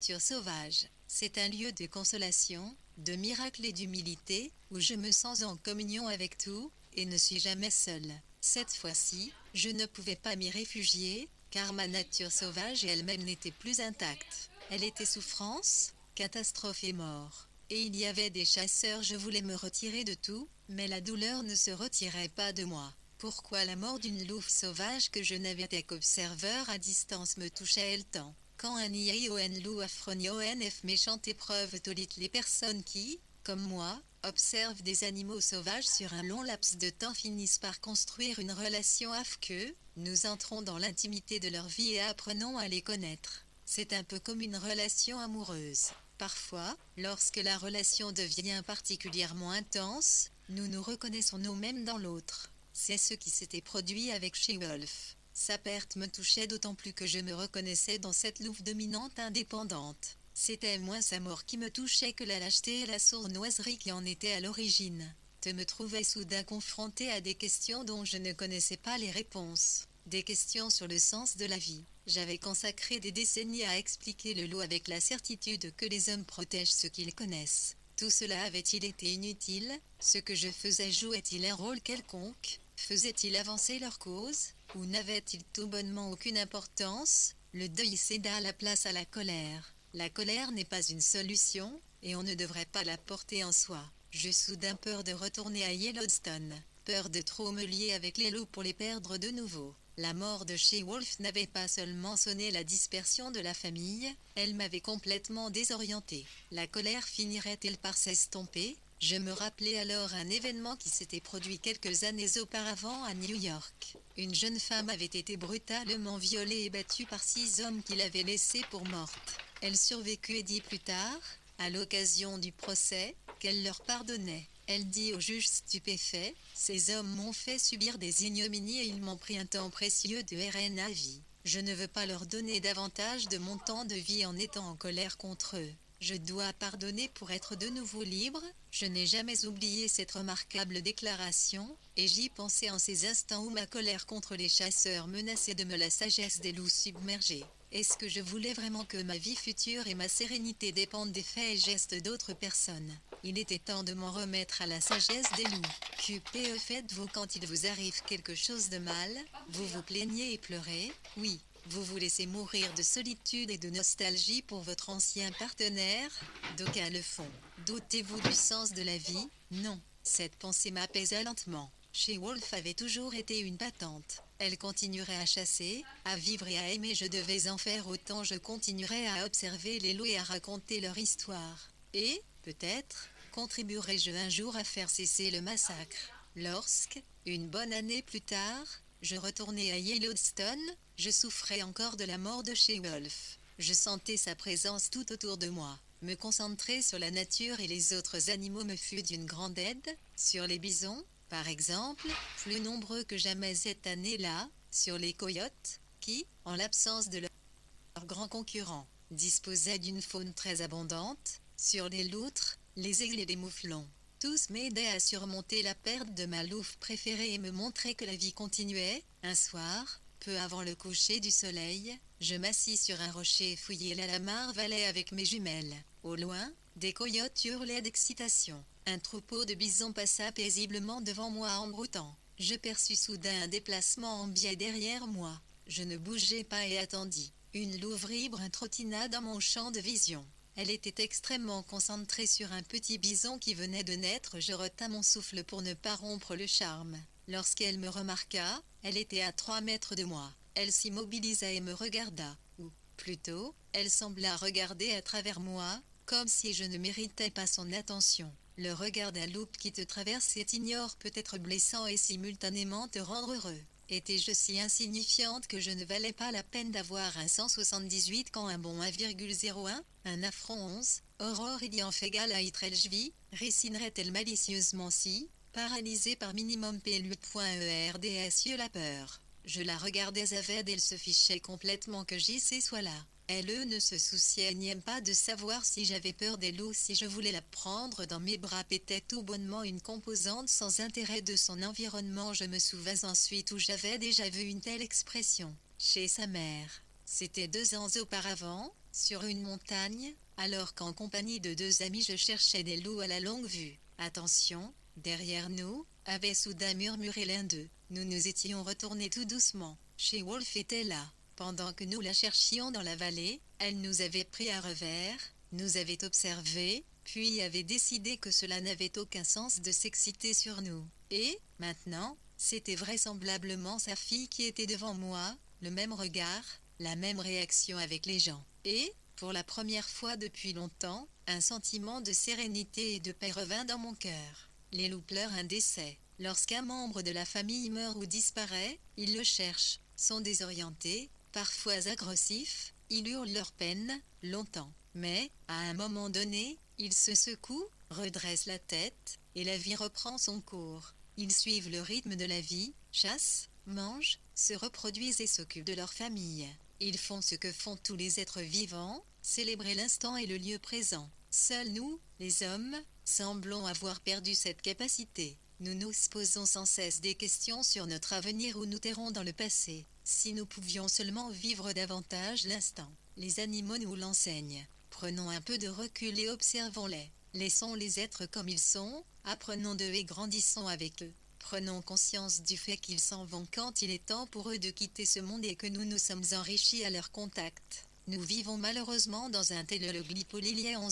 nature sauvage. C'est un lieu de consolation, de miracle et d'humilité, où je me sens en communion avec tout, et ne suis jamais seule. Cette fois-ci, je ne pouvais pas m'y réfugier, car ma nature sauvage elle-même n'était plus intacte. Elle était souffrance, catastrophe et mort. Et il y avait des chasseurs, je voulais me retirer de tout, mais la douleur ne se retirait pas de moi. Pourquoi la mort d'une louve sauvage que je n'avais été qu'observeur à distance me touchait-elle tant? Quand un IAION loup afronionf méchante épreuve tolite les personnes qui, comme moi, observent des animaux sauvages sur un long laps de temps finissent par construire une relation avec eux, nous entrons dans l'intimité de leur vie et apprenons à les connaître. C'est un peu comme une relation amoureuse. Parfois, lorsque la relation devient particulièrement intense, nous nous reconnaissons nous-mêmes dans l'autre. C'est ce qui s'était produit avec She-Wolf. Sa perte me touchait d'autant plus que je me reconnaissais dans cette louve dominante indépendante. C'était moins sa mort qui me touchait que la lâcheté et la sournoiserie qui en étaient à l'origine. Je me trouvais soudain confronté à des questions dont je ne connaissais pas les réponses. Des questions sur le sens de la vie. J'avais consacré des décennies à expliquer le lot avec la certitude que les hommes protègent ce qu'ils connaissent. Tout cela avait-il été inutile? Ce que je faisais jouait-il un rôle quelconque? Faisait-il avancer leur cause? Ou n'avait-il tout bonnement aucune importance? Le deuil céda la place à la colère. La colère n'est pas une solution, et on ne devrait pas la porter en soi. J'eus soudain peur de retourner à Yellowstone, peur de trop me lier avec les loups pour les perdre de nouveau. La mort de She-Wolf n'avait pas seulement sonné la dispersion de la famille, elle m'avait complètement désorienté. La colère finirait-elle par s'estomper? Je me rappelais alors un événement qui s'était produit quelques années auparavant à New York. Une jeune femme avait été brutalement violée et battue par 6 hommes qui l'avaient laissée pour morte. Elle survécut et dit plus tard, à l'occasion du procès, qu'elle leur pardonnait. Elle dit au juge stupéfait, « Ces hommes m'ont fait subir des ignominies et ils m'ont pris un temps précieux de RN à vie. Je ne veux pas leur donner davantage de mon temps de vie en étant en colère contre eux. Je dois pardonner pour être de nouveau libre. » Je n'ai jamais oublié cette remarquable déclaration, et j'y pensais en ces instants où ma colère contre les chasseurs menaçait de me la sagesse des loups submergés. Est-ce que je voulais vraiment que ma vie future et ma sérénité dépendent des faits et gestes d'autres personnes? Il était temps de m'en remettre à la sagesse des loups. Que faites-vous quand il vous arrive quelque chose de mal? Vous vous plaignez et pleurez? Oui. Vous vous laissez mourir de solitude et de nostalgie pour votre ancien partenaire? D'aucuns le font. Doutez-vous du sens de la vie? Non. Cette pensée m'apaisa lentement. She-Wolf avait toujours été une battante. Elle continuerait à chasser, à vivre et à aimer. Je devais en faire autant. Je continuerais à observer les loups et à raconter leur histoire. Et, peut-être, contribuerai-je un jour à faire cesser le massacre. Lorsque, une bonne année plus tard, je retournai à Yellowstone, je souffrais encore de la mort de She-Wolf. Je sentais sa présence tout autour de moi. Me concentrer sur la nature et les autres animaux me fut d'une grande aide. Sur les bisons, par exemple, plus nombreux que jamais cette année-là, sur les coyotes, qui, en l'absence de leur grand concurrent, disposaient d'une faune très abondante, sur les loutres, les aigles et les mouflons. Tous m'aidaient à surmonter la perte de ma louve préférée et me montraient que la vie continuait. Un soir, peu avant le coucher du soleil, je m'assis sur un rocher et fouillai la Lamar Valley avec mes jumelles. Au loin, des coyotes hurlaient d'excitation. Un troupeau de bisons passa paisiblement devant moi en broutant. Je perçus soudain un déplacement en biais derrière moi. Je ne bougeai pas et attendis. Une louve brune trottina dans mon champ de vision. Elle était extrêmement concentrée sur un petit bison qui venait de naître. Je retins mon souffle pour ne pas rompre le charme. Lorsqu'elle me remarqua, elle était à 3 mètres de moi. Elle s'immobilisa et me regarda. Ou, plutôt, elle sembla regarder à travers moi, comme si je ne méritais pas son attention. Le regard d'un loup qui te traverse et t'ignore peut être blessant et simultanément te rendre heureux. Étais-je si insignifiante que je ne valais pas la peine d'avoir un 178 quand un bon 1,01, un affront 11, Aurore ayant fait égal à Itrelchvi, récinerait-elle malicieusement si, paralysée par minimum PLU.ERDS la peur. Je la regardais avide et elle se fichait complètement que j'y soit là. Elle ne se souciait nième pas de savoir si j'avais peur des loups, si je voulais la prendre dans mes bras, était tout bonnement une composante sans intérêt de son environnement. Je me souvins ensuite où j'avais déjà vu une telle expression, chez sa mère. C'était 2 ans auparavant, sur une montagne, alors qu'en compagnie de 2 amis je cherchais des loups à la longue vue. Attention, derrière nous, avait soudain murmuré l'un d'eux. Nous nous étions retournés tout doucement. She-Wolf était là. Pendant que nous la cherchions dans la vallée, elle nous avait pris à revers, nous avait observés, puis avait décidé que cela n'avait aucun sens de s'exciter sur nous. Et, maintenant, c'était vraisemblablement sa fille qui était devant moi, le même regard, la même réaction avec les gens. Et, pour la première fois depuis longtemps, un sentiment de sérénité et de paix revint dans mon cœur. Les loups pleurent un décès. Lorsqu'un membre de la famille meurt ou disparaît, ils le cherchent, sont désorientés, parfois agressifs, ils hurlent leur peine, longtemps. Mais, à un moment donné, ils se secouent, redressent la tête, et la vie reprend son cours. Ils suivent le rythme de la vie, chassent, mangent, se reproduisent et s'occupent de leur famille. Ils font ce que font tous les êtres vivants, célébrer l'instant et le lieu présent. Seuls nous, les hommes, semblons avoir perdu cette capacité. Nous nous posons sans cesse des questions sur notre avenir ou nous terrons dans le passé. Si nous pouvions seulement vivre davantage l'instant. Les animaux nous l'enseignent. Prenons un peu de recul et observons-les. Laissons-les être comme ils sont, apprenons d'eux et grandissons avec eux. Prenons conscience du fait qu'ils s'en vont quand il est temps pour eux de quitter ce monde et que nous nous sommes enrichis à leur contact. Nous vivons malheureusement dans un tel le glipolilier 1,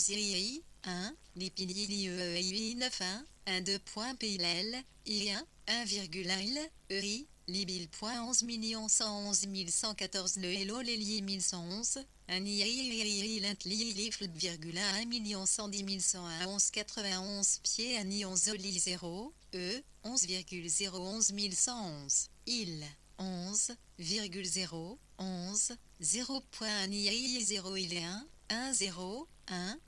lipililie 9 1,2.pll, I1, 1,1 EI, libil.11111114 le hello lélier 1111, un II lint 1,110,101 pieds un ion zoli 0, E, 11,01111, il, 11,0, 11, 0.1 0 il est 1, 0, 1,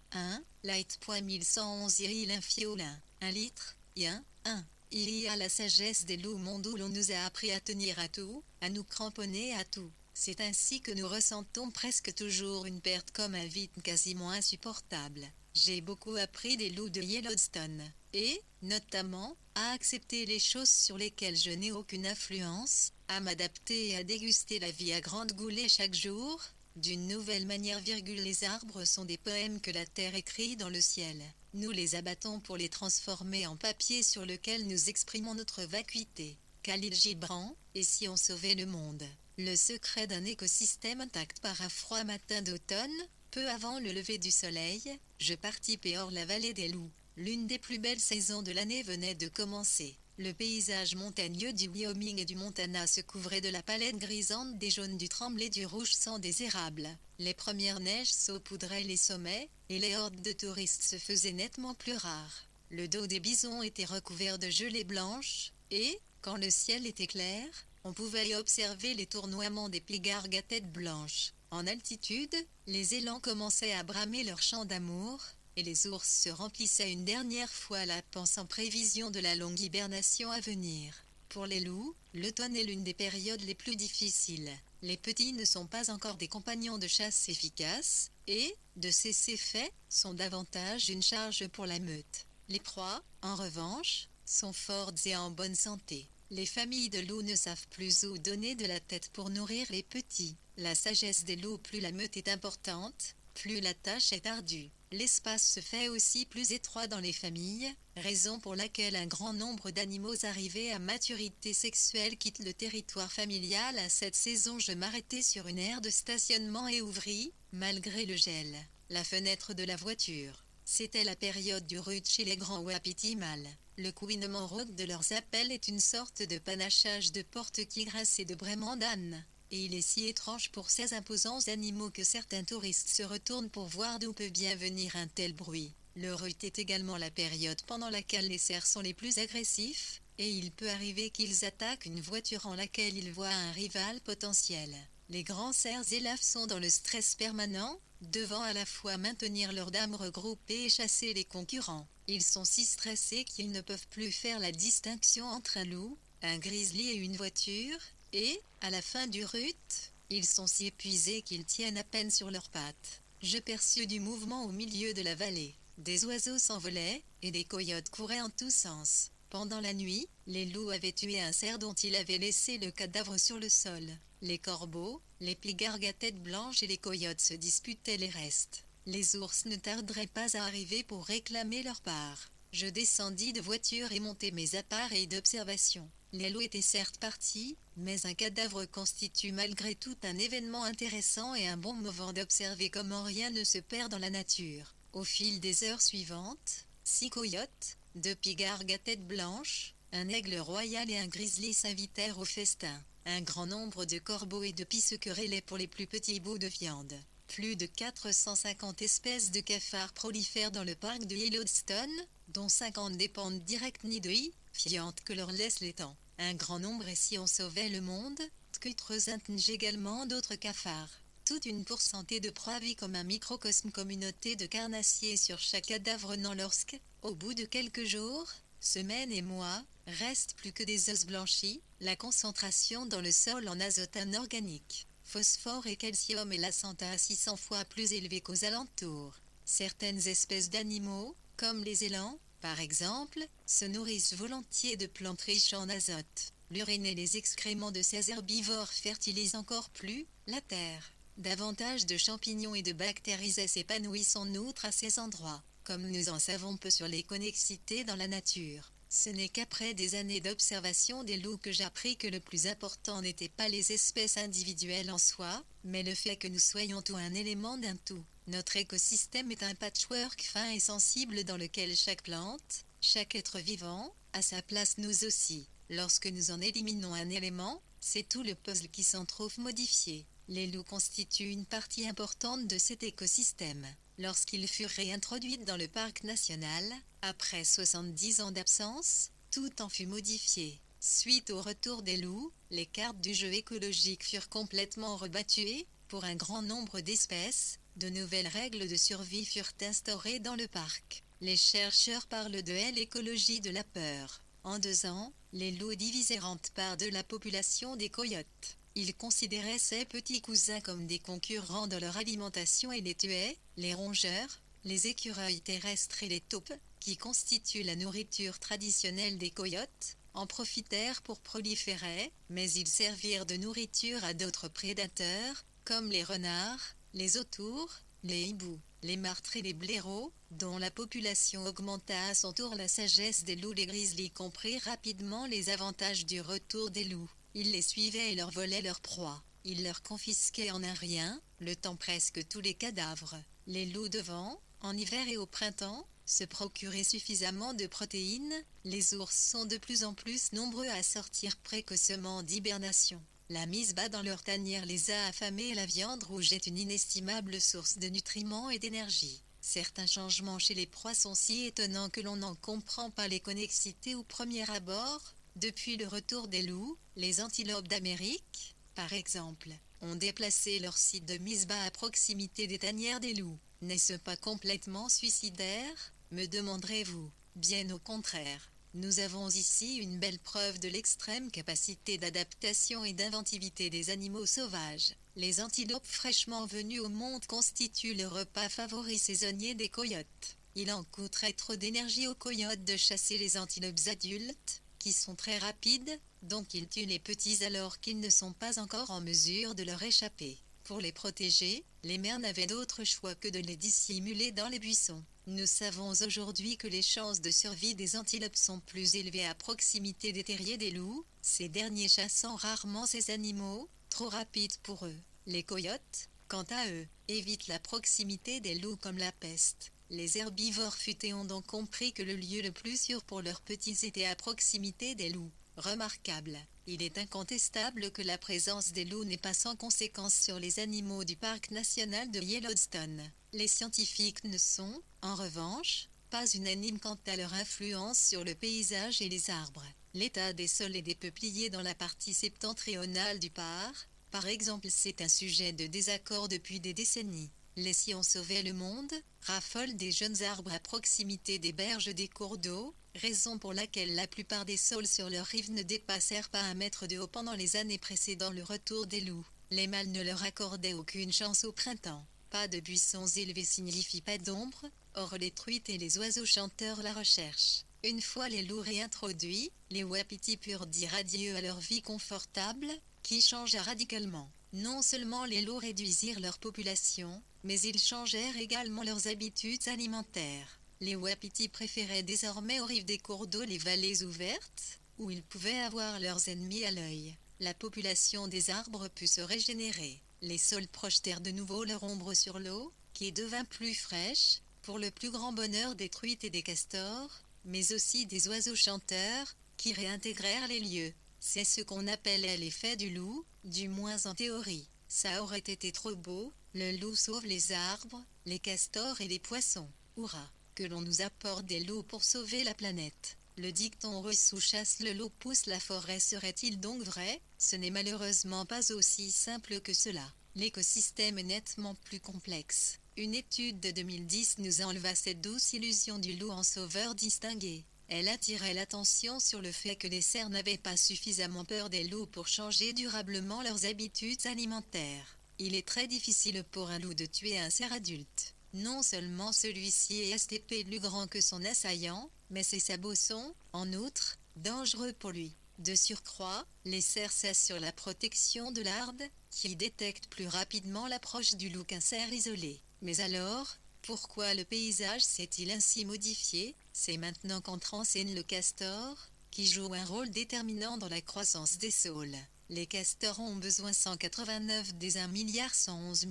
light.1111 il infiolin, 1 litre, yen, 1. Il y a la sagesse des loups monde où l'on nous a appris à tenir à tout, à nous cramponner à tout. C'est ainsi que nous ressentons presque toujours une perte comme un vide quasiment insupportable. J'ai beaucoup appris des loups de Yellowstone, et, notamment, à accepter les choses sur lesquelles je n'ai aucune influence, à m'adapter et à déguster la vie à grande goulée chaque jour, d'une nouvelle manière. Les arbres sont des poèmes que la terre écrit dans le ciel. Nous les abattons pour les transformer en papier sur lequel nous exprimons notre vacuité. Khalil Gibran, et si on sauvait le monde? Le secret d'un écosystème intact. Par un froid matin d'automne, peu avant le lever du soleil, je partis hors la vallée des loups. L'une des plus belles saisons de l'année venait de commencer. Le paysage montagneux du Wyoming et du Montana se couvrait de la palette grisante des jaunes du tremblé du rouge sang des érables. Les premières neiges saupoudraient les sommets, et les hordes de touristes se faisaient nettement plus rares. Le dos des bisons était recouvert de gelée blanche, et, quand le ciel était clair, on pouvait y observer les tournoiements des pigargues à tête blanche. En altitude, les élans commençaient à bramer leur chant d'amour, et les ours se remplissaient une dernière fois la panse en prévision de la longue hibernation à venir. Pour les loups, l'automne est l'une des périodes les plus difficiles. Les petits ne sont pas encore des compagnons de chasse efficaces, et, de ces faits, sont davantage une charge pour la meute. Les proies, en revanche, sont fortes et en bonne santé. Les familles de loups ne savent plus où donner de la tête pour nourrir les petits. La sagesse des loups, plus la meute est importante, plus la tâche est ardue. L'espace se fait aussi plus étroit dans les familles, raison pour laquelle un grand nombre d'animaux arrivés à maturité sexuelle quittent le territoire familial. À cette saison, je m'arrêtai sur une aire de stationnement et ouvris, malgré le gel, la fenêtre de la voiture. C'était la période du rut chez les grands wapiti mâles. Le couinement rauque de leurs appels est une sorte de panachage de porte qui grince et de braiement d'âne. Et il est si étrange pour ces imposants animaux que certains touristes se retournent pour voir d'où peut bien venir un tel bruit. Le rut est également la période pendant laquelle les cerfs sont les plus agressifs, et il peut arriver qu'ils attaquent une voiture en laquelle ils voient un rival potentiel. Les grands cerfs élèves sont dans le stress permanent, devant à la fois maintenir leurs dames regroupées et chasser les concurrents. Ils sont si stressés qu'ils ne peuvent plus faire la distinction entre un loup, un grizzly et une voiture, et, à la fin du rut, ils sont si épuisés qu'ils tiennent à peine sur leurs pattes. Je perçus du mouvement au milieu de la vallée. Des oiseaux s'envolaient, et des coyotes couraient en tous sens. Pendant la nuit, les loups avaient tué un cerf dont il avait laissé le cadavre sur le sol. Les corbeaux, les pigargues à tête blanche et les coyotes se disputaient les restes. Les ours ne tarderaient pas à arriver pour réclamer leur part. Je descendis de voiture et montai mes appareils d'observation. Les loups étaient certes partis, mais un cadavre constitue malgré tout un événement intéressant et un bon moment d'observer comment rien ne se perd dans la nature. Au fil des heures suivantes, 6 coyotes, 2 pigargues à tête blanche, un aigle royal et un grizzly s'invitèrent au festin. Un grand nombre de corbeaux et de pies se querellaient pour les plus petits bouts de viande. Plus de 450 espèces de cafards prolifèrent dans le parc de Yellowstone, dont 50 dépendent direct ni de fiante que leur laisse les temps. Un grand nombre et si on sauvait le monde, tkutrezintnj également d'autres cafards. Toute une pourcentage de proies vit comme un microcosme communauté de carnassiers sur chaque cadavre non lorsque, au bout de quelques jours, semaines et mois, restent plus que des os blanchis, la concentration dans le sol en azote anorganique, phosphore et calcium est la à 600 fois plus élevée qu'aux alentours. Certaines espèces d'animaux, comme les élans, par exemple, se nourrissent volontiers de plantes riches en azote. L'urine et les excréments de ces herbivores fertilisent encore plus la terre. Davantage de champignons et de bactéries s'épanouissent en outre à ces endroits. Comme nous en savons peu sur les connexités dans la nature, ce n'est qu'après des années d'observation des loups que j'appris que le plus important n'était pas les espèces individuelles en soi, mais le fait que nous soyons tout un élément d'un tout. Notre écosystème est un patchwork fin et sensible dans lequel chaque plante, chaque être vivant, a sa place nous aussi. Lorsque nous en éliminons un élément, c'est tout le puzzle qui s'en trouve modifié. Les loups constituent une partie importante de cet écosystème. Lorsqu'ils furent réintroduits dans le parc national, après 70 ans d'absence, tout en fut modifié. Suite au retour des loups, les cartes du jeu écologique furent complètement rebattuées. Pour un grand nombre d'espèces, de nouvelles règles de survie furent instaurées dans le parc. Les chercheurs parlent de l'écologie de la peur. En 2 ans, les loups divisèrent en part de la population des coyotes. Ils considéraient ces petits cousins comme des concurrents dans leur alimentation et les tuaient. Les rongeurs, les écureuils terrestres et les taupes, qui constituent la nourriture traditionnelle des coyotes, en profitèrent pour proliférer, mais ils servirent de nourriture à d'autres prédateurs, comme les renards, les autours, les hiboux, les martres et les blaireaux, dont la population augmenta à son tour. La sagesse des loups. Les grizzlies comprirent rapidement les avantages du retour des loups. Ils les suivaient et leur volaient leurs proies. Ils leur confisquaient en un rien, le temps presque tous les cadavres. Les loups devant, en hiver et au printemps, se procurer suffisamment de protéines. Les ours sont de plus en plus nombreux à sortir précocement d'hibernation. La mise bas dans leur tanière les a affamés et la viande rouge est une inestimable source de nutriments et d'énergie. Certains changements chez les proies sont si étonnants que l'on n'en comprend pas les connexités au premier abord. Depuis le retour des loups, les antilopes d'Amérique, par exemple, ont déplacé leur site de mise bas à proximité des tanières des loups. N'est-ce pas complètement suicidaire, me demanderez-vous? Bien au contraire. Nous avons ici une belle preuve de l'extrême capacité d'adaptation et d'inventivité des animaux sauvages. Les antilopes fraîchement venues au monde constituent le repas favori saisonnier des coyotes. Il en coûterait trop d'énergie aux coyotes de chasser les antilopes adultes, qui sont très rapides, donc ils tuent les petits alors qu'ils ne sont pas encore en mesure de leur échapper. Pour les protéger, les mères n'avaient d'autre choix que de les dissimuler dans les buissons. Nous savons aujourd'hui que les chances de survie des antilopes sont plus élevées à proximité des terriers des loups, ces derniers chassant rarement ces animaux, trop rapides pour eux. Les coyotes, quant à eux, évitent la proximité des loups comme la peste. Les herbivores futés ont donc compris que le lieu le plus sûr pour leurs petits était à proximité des loups. Remarquable. Il est incontestable que la présence des loups n'est pas sans conséquence sur les animaux du parc national de Yellowstone. Les scientifiques ne sont, en revanche, pas unanimes quant à leur influence sur le paysage et les arbres. L'état des sols et des peupliers dans la partie septentrionale du parc, par exemple, c'est un sujet de désaccord depuis des décennies. Les si on sauvait le monde, raffolent des jeunes arbres à proximité des berges des cours d'eau, raison pour laquelle la plupart des sols sur leurs rives ne dépassèrent pas 1 mètre de haut pendant les années précédant le retour des loups. Les mâles ne leur accordaient aucune chance au printemps. Pas de buissons élevés signifie pas d'ombre, or les truites et les oiseaux chanteurs la recherchent. Une fois les loups réintroduits, les wapitis purent dire adieu à leur vie confortable, qui changea radicalement. Non seulement les loups réduisirent leur population, mais ils changèrent également leurs habitudes alimentaires. Les wapitis préféraient désormais aux rives des cours d'eau les vallées ouvertes, où ils pouvaient avoir leurs ennemis à l'œil. La population des arbres put se régénérer. Les sols projetèrent de nouveau leur ombre sur l'eau, qui devint plus fraîche, pour le plus grand bonheur des truites et des castors, mais aussi des oiseaux chanteurs, qui réintégrèrent les lieux. C'est ce qu'on appelait l'effet du loup, du moins en théorie. Ça aurait été trop beau, le loup sauve les arbres, les castors et les poissons. Hurrah! Que l'on nous apporte des loups pour sauver la planète. Le dicton russe où chasse le loup pousse la forêt serait-il donc vrai? Ce n'est malheureusement pas aussi simple que cela. L'écosystème est nettement plus complexe. Une étude de 2010 nous enleva cette douce illusion du loup en sauveur distingué. Elle attirait l'attention sur le fait que les cerfs n'avaient pas suffisamment peur des loups pour changer durablement leurs habitudes alimentaires. Il est très difficile pour un loup de tuer un cerf adulte. Non seulement celui-ci est STP plus grand que son assaillant, mais ses sabots sont, en outre, dangereux pour lui. De surcroît, les cerfs s'assurent la protection de l'arde, qui détecte plus rapidement l'approche du loup qu'un cerf isolé. Mais alors, pourquoi le paysage s'est-il ainsi modifié? C'est maintenant qu'entre en scène le castor, qui joue un rôle déterminant dans la croissance des saules. Les castors ont besoin 189 des 1 111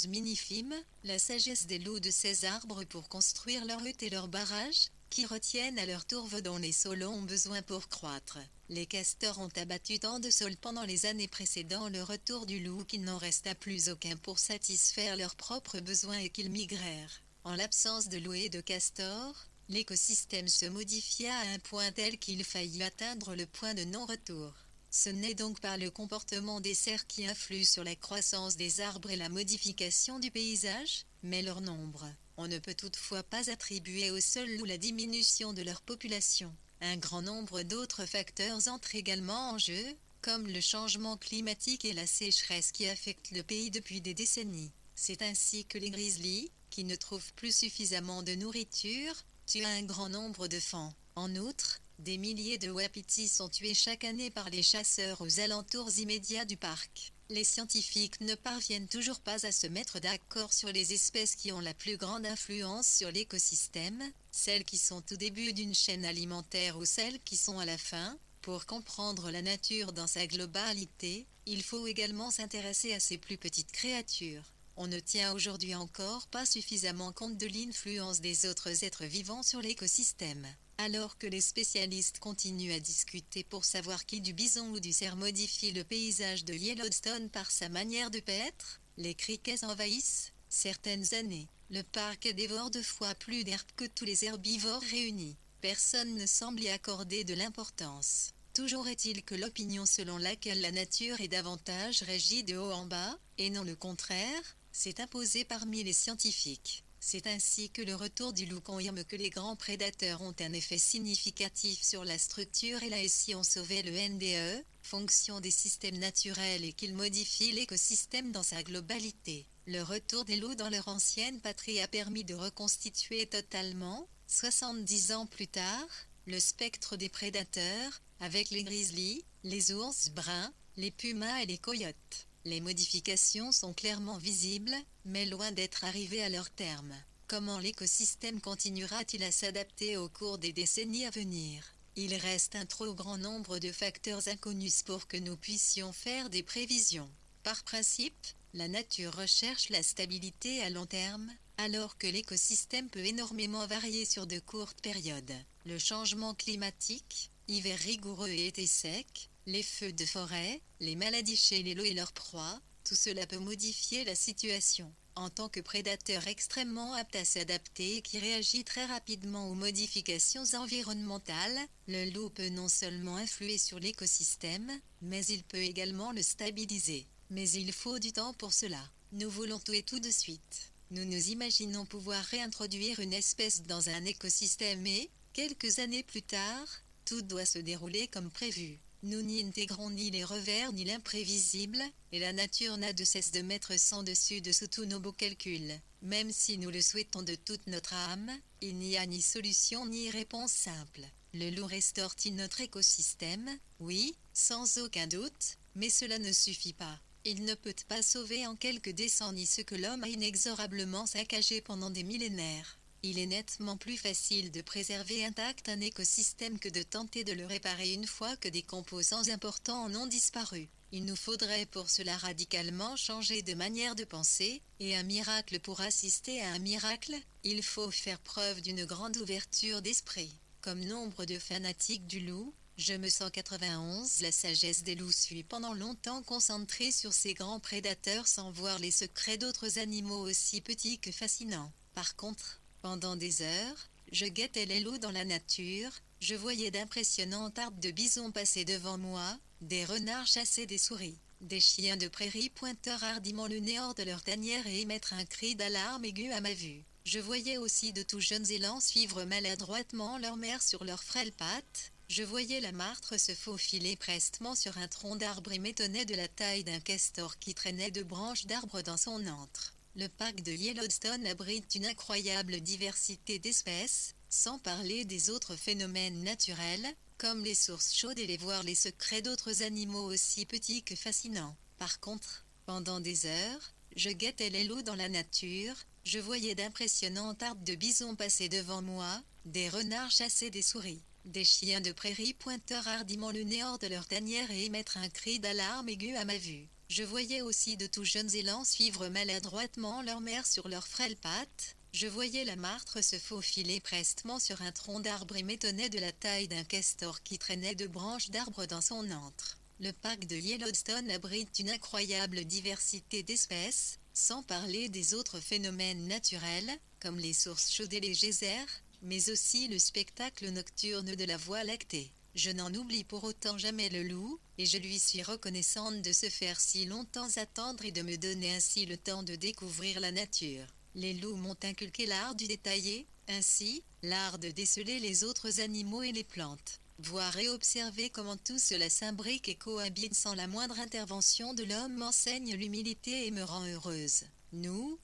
minifimes, la sagesse des loups de ces arbres pour construire leurs huttes et leurs barrages, qui retiennent à leur tourve dont les saules ont besoin pour croître. Les castors ont abattu tant de saules pendant les années précédant le retour du loup qu'il n'en resta plus aucun pour satisfaire leurs propres besoins et qu'ils migrèrent. En l'absence de loups et de castors, l'écosystème se modifia à un point tel qu'il faillit atteindre le point de non-retour. Ce n'est donc pas le comportement des cerfs qui influe sur la croissance des arbres et la modification du paysage, mais leur nombre. On ne peut toutefois pas attribuer aux seuls loups la diminution de leur population. Un grand nombre d'autres facteurs entrent également en jeu, comme le changement climatique et la sécheresse qui affectent le pays depuis des décennies. C'est ainsi que les grizzlies, qui ne trouvent plus suffisamment de nourriture, tuent un grand nombre de faons. En outre, des milliers de wapitis sont tués chaque année par les chasseurs aux alentours immédiats du parc. Les scientifiques ne parviennent toujours pas à se mettre d'accord sur les espèces qui ont la plus grande influence sur l'écosystème, celles qui sont au début d'une chaîne alimentaire ou celles qui sont à la fin. Pour comprendre la nature dans sa globalité, il faut également s'intéresser à ces plus petites créatures. On ne tient aujourd'hui encore pas suffisamment compte de l'influence des autres êtres vivants sur l'écosystème. Alors que les spécialistes continuent à discuter pour savoir qui du bison ou du cerf modifie le paysage de Yellowstone par sa manière de paître, les criquets envahissent, certaines années, le parc dévore 2 fois plus d'herbes que tous les herbivores réunis. Personne ne semble y accorder de l'importance. Toujours est-il que l'opinion selon laquelle la nature est davantage régie de haut en bas, et non le contraire, s'est imposée parmi les scientifiques. C'est ainsi que le retour du loup confirme que les grands prédateurs ont un effet significatif sur la structure et la si on sauvait le NDE, fonction des systèmes naturels et qu'il modifie l'écosystème dans sa globalité. Le retour des loups dans leur ancienne patrie a permis de reconstituer totalement, 70 ans plus tard, le spectre des prédateurs, avec les grizzlies, les ours bruns, les pumas et les coyotes. Les modifications sont clairement visibles, mais loin d'être arrivées à leur terme. Comment l'écosystème continuera-t-il à s'adapter au cours des décennies à venir? Il reste un trop grand nombre de facteurs inconnus pour que nous puissions faire des prévisions. Par principe, la nature recherche la stabilité à long terme, alors que l'écosystème peut énormément varier sur de courtes périodes. Le changement climatique, hiver rigoureux et été sec, les feux de forêt, les maladies chez les loups et leurs proies, tout cela peut modifier la situation. En tant que prédateur extrêmement apte à s'adapter et qui réagit très rapidement aux modifications environnementales, le loup peut non seulement influer sur l'écosystème, mais il peut également le stabiliser. Mais il faut du temps pour cela. Nous voulons tout et tout de suite. Nous nous imaginons pouvoir réintroduire une espèce dans un écosystème et, quelques années plus tard, tout doit se dérouler comme prévu. Nous n'y intégrons ni les revers ni l'imprévisible, et la nature n'a de cesse de mettre sans dessus dessous tous nos beaux calculs. Même si nous le souhaitons de toute notre âme, il n'y a ni solution ni réponse simple. Le loup restaure-t-il notre écosystème? Oui, sans aucun doute, mais cela ne suffit pas. Il ne peut pas sauver en quelques décennies ce que l'homme a inexorablement saccagé pendant des millénaires. Il est nettement plus facile de préserver intact un écosystème que de tenter de le réparer une fois que des composants importants en ont disparu. Il nous faudrait pour cela radicalement changer de manière de penser, et un miracle pour assister à un miracle, il faut faire preuve d'une grande ouverture d'esprit. Comme nombre de fanatiques du loup, je me sens 91. La sagesse des loups fut pendant longtemps concentrée sur ces grands prédateurs sans voir les secrets d'autres animaux aussi petits que fascinants. Par contre, pendant des heures, je guettais les loups dans la nature, je voyais d'impressionnantes hardes de bisons passer devant moi, des renards chasser des souris, des chiens de prairie pointeurs hardiment le nez hors de leur tanière et émettre un cri d'alarme aigu à ma vue. Je voyais aussi de tout jeunes élans suivre maladroitement leur mère sur leurs frêles pattes. Je voyais la martre se faufiler prestement sur un tronc d'arbre et m'étonnais de la taille d'un castor qui traînait de branches d'arbres dans son antre. Le parc de Yellowstone abrite une incroyable diversité d'espèces, sans parler des autres phénomènes naturels, comme les sources chaudes et les secrets d'autres animaux aussi petits que fascinants. Par contre, pendant des heures, je guettais les loups dans la nature, je voyais d'impressionnantes hardes de bisons passer devant moi, des renards chasser des souris, des chiens de prairie pointeurs hardiment le nez hors de leur tanière et émettre un cri d'alarme aigu à ma vue. Je voyais aussi de tout jeunes élans suivre maladroitement leur mère sur leurs frêles pattes. Je voyais la martre se faufiler prestement sur un tronc d'arbre et m'étonnais de la taille d'un castor qui traînait de branches d'arbres dans son antre. Le parc de Yellowstone abrite une incroyable diversité d'espèces, sans parler des autres phénomènes naturels, comme les sources chaudes et les geysers, mais aussi le spectacle nocturne de la Voie lactée. Je n'en oublie pour autant jamais le loup, et je lui suis reconnaissante de se faire si longtemps attendre et de me donner ainsi le temps de découvrir la nature. Les loups m'ont inculqué l'art du détailler, ainsi, l'art de déceler les autres animaux et les plantes. Voir et observer comment tout cela s'imbrique et cohabite sans la moindre intervention de l'homme m'enseigne l'humilité et me rend heureuse. Nous,